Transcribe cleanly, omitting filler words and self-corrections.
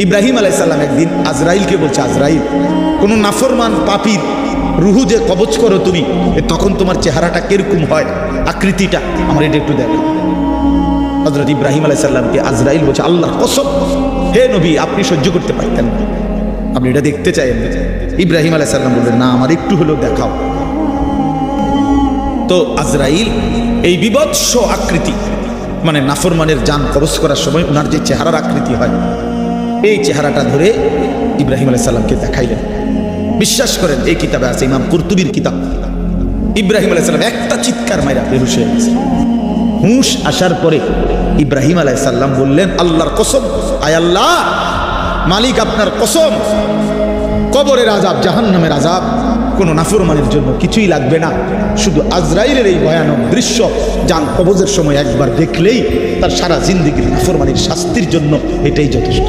ইব্রাহিম আলাইহিস সালাম একদিন আজরাইলকে বলছে, আজরাইল, কোন নাফরমান পাপীর রুহু যে কবজ করো তুমি, তখন তোমার চেহারাটা কিরকম হয়, আকৃতিটা আমার এটা একটু দেখো। হযরত ইব্রাহিম আলাইহিস সালামকে আজরাইল বলছে, আল্লাহর কসম হে নবী, আপনি সহ্য করতে পারতেন না, আপনি এটা দেখতে চাইেন। ইব্রাহিম আলাইহিস সালাম বললেন, না, আমার একটু হলেও দেখাও। তো আজরাইল এই বিভৎস আকৃতি, মানে নাফরমানের জান কবজ করার সময় ওনার যে চেহারার আকৃতি হয়, এই চেহারাটা ধরে ইব্রাহিম আলাইহিস সালামকে দেখাইলেন। বিশ্বাস করেন, এই কিতাবে আছে, ইমাম কুরতুবীর কিতাব। ইব্রাহিম আলাইহিস সালাম একটা চিৎকার মাইরা বেহুশ হয়ে গেছে। হুঁশ আসার পরে ইব্রাহিম আলাইহিস সালাম বললেন, আল্লাহর কসম, আয় আল্লাহ, মালিক আপনার কসম, কবরের আযাব, জাহান্নামের আযাব কোনো নাফরমানের জন্য কিছুই লাগবে না, শুধু আজরাইলের এই ভয়ানক দৃশ্য জান কবজের সময় একবার দেখলেই তার সারা জিন্দেগির নাফরমানির শাস্তির জন্য এটাই যথেষ্ট।